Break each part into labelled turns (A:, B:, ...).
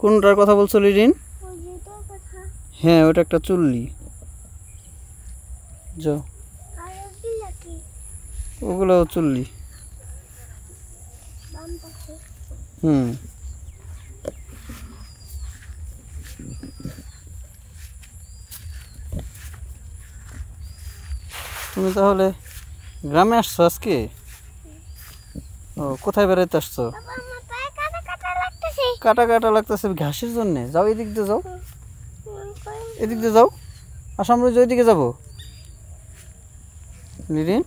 A: কোনটার কথা বলছো লিরিন? হ্যাঁ ওটা একটা চুল্লি। যাও, ওগুলো চুল্লি। হুম, তুমি তাহলে গ্রামে আসছো আজকে? ও, কোথায় বেড়াইতে আসছো? কাটা কাটা লাগতেছে ঘাসের জন্য। যাও এদিক দিয়ে যাও, এদিক দিয়ে যাও। আসাম রোজ ওইদিকে যাবো। লিরিন,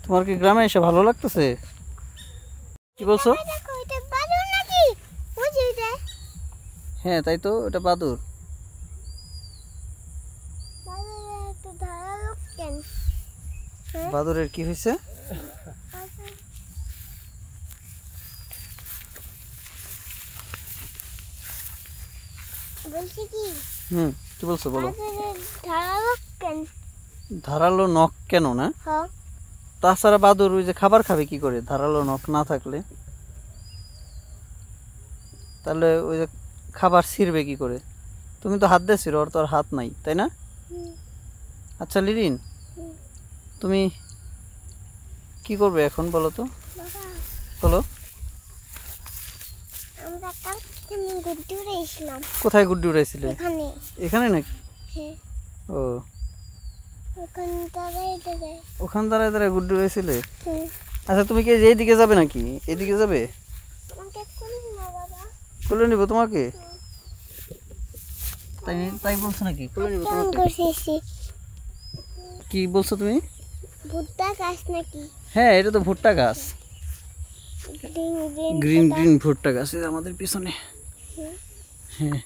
A: তোমার কি গ্রামে এসে ভালো লাগতেছে? কি বলছো? হ্যাঁ তাই তো, ওটা বাদুর। বাদুরের কি হয়েছে? হুম, কি বলছো বলো। ধারালো নখ কেন না? তাছাড়া বাদুর ওই যে খাবার খাবে কি করে ধারালো নখ না থাকলে? তাহলে ওই যে খাবার ছিঁড়বে কি করে? তুমি তো হাত দিয়ে ছিঁড়ো, ওর তো আর হাত নাই, তাই না? আচ্ছা লিরিন, তুমি কি করবে এখন বলো তো? বলো। কোথায় গুড্ডি উড়াইছিলে? এখানে নাকি? ও, ওখান দাঁড়ায় দাঁড়ায় গুড্ডি উড়াইছিলে? আচ্ছা তুমি কি এইদিকে যাবে নাকি? এদিকে যাবে? কোলে নিব তোমাকে? তাই তাই বলছো নাকি? কোলে নিব তোমাকে? কি বলছো তুমি? ভুট্টা গাছ নাকি? হ্যাঁ এটা তো ভুট্টা গাছ, গ্রিন গ্রিন ভুট্টা গাছ আমাদের পিছনে। হ্যাঁ,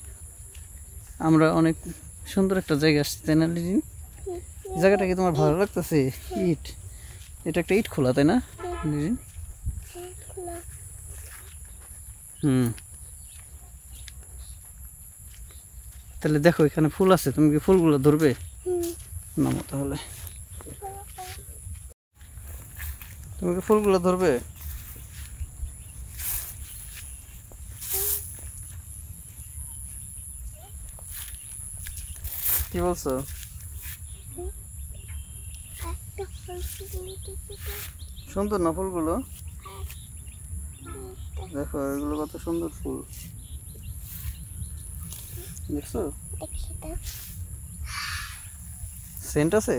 A: আমরা অনেক সুন্দর একটা জায়গা আসছি, তাই না লিরিন? জায়গাটা কি তোমার ভালো লাগতেছে? ইট, এটা একটা ইট খোলা, তাই না লিরিন? হুম, তাহলে দেখো এখানে ফুল আছে, তুমি কি ফুলগুলো ধরবে? নামো তাহলে, তুমি কি ফুলগুলো ধরবে? কি বলছো? সুন্দর না ফুলগুলো? দেখো এগুলো কত সুন্দর ফুল, দেখছো? সেন্ট আছে?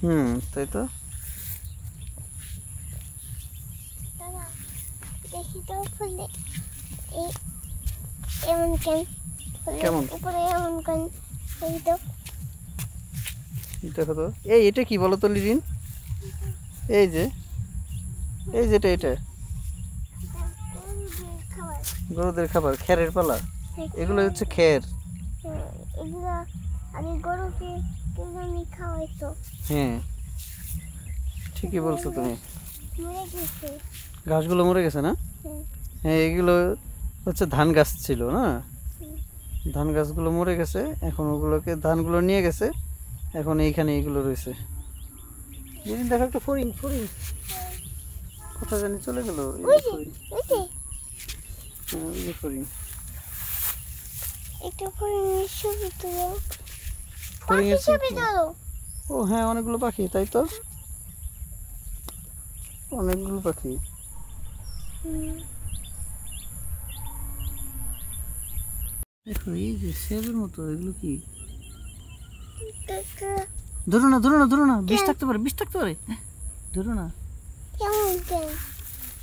A: হুম, তাই তো। কেমন দেখো তো। এই এটা কি বলো তো লিরিন? এই যে, এই যেটা, এটা গরুদের খাবার, খেরের পালা, এগুলো হচ্ছে খের। হ্যাঁ ঠিকই বলছো তুমি, ঘাসগুলো মরে গেছে না? হ্যাঁ এগুলো হচ্ছে ধান গাছ ছিল না, ধান গাছগুলো মরে গেছে, এখন ওগুলোকে ধানগুলো নিয়ে গেছে, এখন এইখানে এইগুলো রয়েছে। যেদিন দেখো একটা ফড়িং, ফড়িং কোথায় জানি চলে গেল। ফড়িং, ও হ্যাঁ অনেকগুলো পাখি, তাই তো অনেকগুলো পাখি। দেখো এই যে সেবের মতো, এগুলো কি? ধরো না ধরো না ধরো না, বিষ থাকতে পারে, বিষ থাকতে পারে, ধরো না।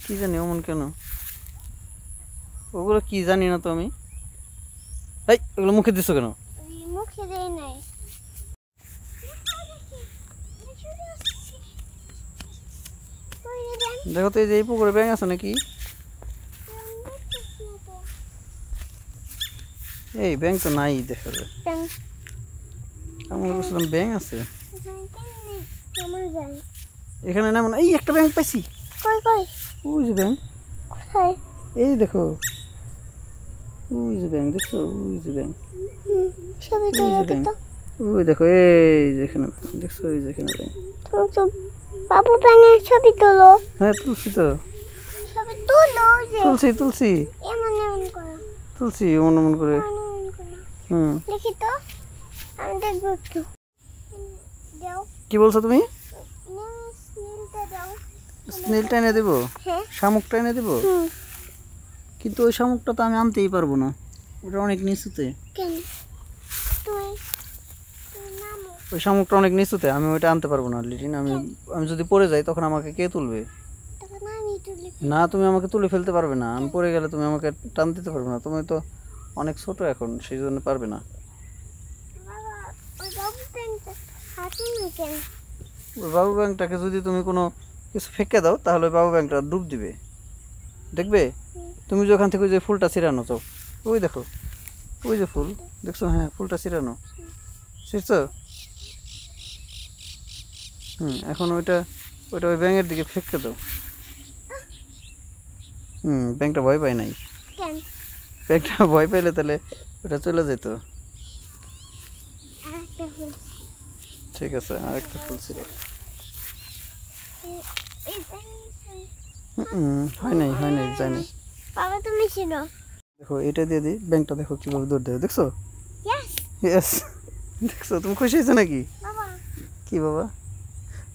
A: কি জানি অমন কেন, ওগুলো কি জানি না তো আমি। এই ওগুলো মুখে দিছো কেন? মুখে দেই নাই। দেখো তো এই যে এই পুকুরে ব্যাঙ আছে নাকি? এই ব্যাঙ তো নাই দেখা যায়। আমার বলছিলাম ব্যাঙ আছে এখানে না, এই একটা ব্যাঙ পাইছি। ওই যে ব্যাঙ, এই দেখো ওই যে ব্যাঙ, দেখছো ওই যে ব্যাঙ, ওই দেখো এই যেখানে দেখছো, ওই যেখানে ব্যাঙ। বাবু ব্যাঙের ছবি তোলো। হ্যাঁ তুলছি তো, ছবি তোলো। তুলছি তুলছি
B: এমন এমন করো,
A: তুলছি এমন এমন করে।
B: এমন এমন করো।
A: হুম,
B: দেখি তো, আমি দেখবো একটু। দাও,
A: কি বলছো তুমি?
B: স্নেলটা দাও।
A: স্নেলটা এনে দেবো?
B: হ্যাঁ।
A: শামুকটা এনে দেবো?
B: হুম।
A: কিন্তু ওই শামুকটা তো আমি আনতেই পারবো না, ওটা অনেক নিচুতে।
B: কেন? তুই নামো।
A: ওই শামুকটা অনেক নিচুতে, আমি ওইটা আনতে পারবো না লিটিন। আমি আমি যদি পড়ে যাই তখন আমাকে কে তুলবে?
B: তখন আমি তুলি।
A: না, তুমি আমাকে তুলে ফেলতে পারবে না। আমি পড়ে গেলে তুমি আমাকে টান দিতে পারবে না, তুমি তো অনেক ছোট এখন, সেই জন্য পারবে না।
B: বাবা, ওই বাবু প্যান্টটা হাতে নিয়ে কেন?
A: ওই বাবু ব্যাংকটাকে যদি তুমি কোনো কিছু ফেঁকে দাও তাহলে ওই বাবু ব্যাংকটা ডুব দিবে, দেখবে? তুমি যে ওখান থেকে ওই যে ফুলটা ছিঁড়ানো, তো ওই দেখো, ওই যে ফুল দেখছো? হ্যাঁ, ফুলটা ছিঁড়ানো, ছিঁড়ছো? এখন ওইটা ওইটা ওই ব্যাঙের দিকে ফেঁকে দাও। ব্যাংকটা ভয় পায় নাই।
B: কেন?
A: ব্যাংকটা ভয় পাইলে তাহলে ওটা চলে যেত।
B: আরেকটা ফুল।
A: ঠিক আছে, আরেকটা ফুল ছিল।
B: এই ব্যাঙের
A: হয় নাই, হয় নাই, যায় নাই।
B: বাবা তুমি ছিল।
A: দেখো এটা দিয়ে দিই, ব্যাংকটা দেখো কিভাবে দৌড় দেয়, দেখছো?
B: ইয়েস।
A: ইয়েস, দেখছো? তুমি খুশি হয়েছো নাকি?
B: বাবা,
A: কি বাবা?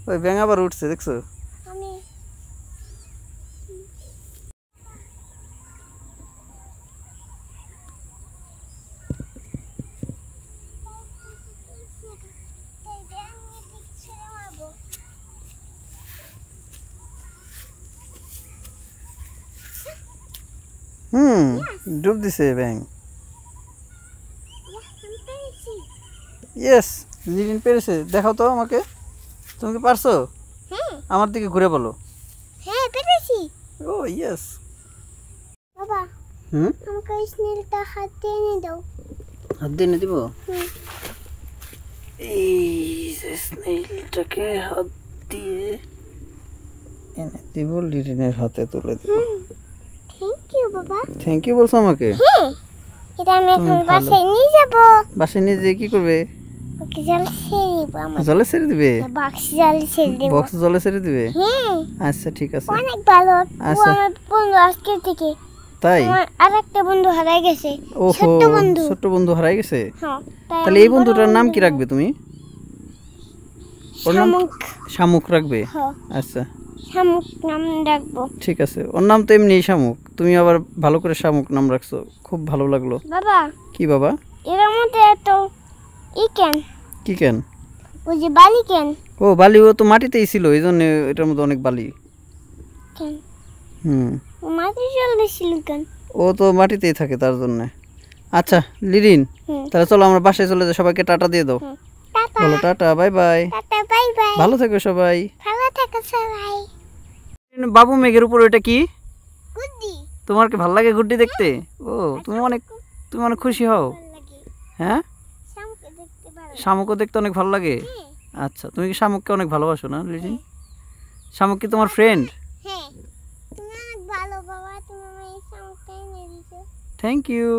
A: ওই ব্যাঙ আবার উঠছে, দেখছো?
B: আমি এই ব্যাঙের দিকে ছেড়ে মারবো।
A: ডুব দিছে ব্যাঙ।
B: ইয়েস, আমি পেরেছি।
A: ইয়েস, লিটিন পেরেছে। দেখাও তো আমাকে, তুমি কি পারছো?
B: হ্যাঁ,
A: আমার দিকে ঘুরে বলো।
B: হ্যাঁ পেরেছি।
A: ও ইয়েস।
B: বাবা, আমাকে ওই স্নেলটা হাতে এনে দাও।
A: হাত দিয়ে এনে দিব?
B: হুম।
A: এই যে স্নেইলটাকে হাত দিয়ে এনে দিব, লিটিনের হাতে তুলে দিব।
B: থ্যাংক ইউ বাবা।
A: থ্যাংক ইউ বলছো আমাকে?
B: হ্যাঁ, এটা আমি এখন
A: তুমি ভালো।
B: বাসায় নিয়ে যাব।
A: বাসায় নিয়ে যেয়ে কি করবে?
B: ওকে জল ছেড়ে দিব। আমার
A: জলে ছেড়ে দিবে?
B: বাক্স জল ছেড়ে দিব।
A: বক্স জলে ছেড়ে দিবে?
B: হ্যাঁ,
A: আচ্ছা ঠিক আছে।
B: অনেক ভালো। ও
A: আচ্ছা।
B: আমার বন্ধু আজকে থেকে।
A: তাই?
B: আমার আরেকটা বন্ধু হারাই গেছে।
A: ওহো,
B: ছোট্ট বন্ধু।
A: ছোট্ট বন্ধু হারাই গেছে?
B: হ্যাঁ।
A: তাহলে এই বন্ধুটার নাম কি রাখবে তুমি? ওর নাম
B: শামুক।
A: শামুক রাখবে?
B: হ্যাঁ,
A: আচ্ছা
B: শামুক নাম রাখবো।
A: ঠিক আছে, ওর নাম তো এমনি শামুক, তুমি আবার ভালো করে শামুক নাম রাখছো, খুব ভালো লাগলো।
B: বাবা,
A: কি বাবা?
B: এর মধ্যে এত কেন?
A: কি কেন?
B: ওই যে বালি কেন?
A: ও বালি, ও তো মাটিতেই ছিল, এই জন্য এটার মধ্যে অনেক বালি।
B: কেন?
A: হুম,
B: ও মাটি জল ছিল কেন?
A: ও তো মাটিতেই থাকে তার জন্য। আচ্ছা লিরিন,
B: হুম।
A: তাহলে চলো আমরা বাসায় চলে যাই, সবাইকে টাটা দিয়ে দাও।
B: টাটা।
A: বলো tata, bye bye.
B: Tata, bye bye.
A: ভালো থেকো সবাই।
B: ভালো থাকো সবাই।
A: বাবু মেঘের উপর ওটা কি?
B: গুড্ডি।
A: তোমার কি ভালো লাগে গুড্ডি দেখতে? ও তুমি অনেক খুশি হও?
B: ভালো লাগে।
A: হ্যাঁ,
B: শামুককে দেখতে ভালো লাগে।
A: শামুকও দেখতে অনেক ভালো লাগে?
B: হ্যাঁ,
A: আচ্ছা, তুমি কি শামুককে অনেক ভালোবাসো না লিটিন? শামুক কি তোমার ফ্রেন্ড?
B: হ্যাঁ। তুমি অনেক ভালো বাবা, তুমি আমার এই শামুকটা এনে দিছো।
A: Thank you.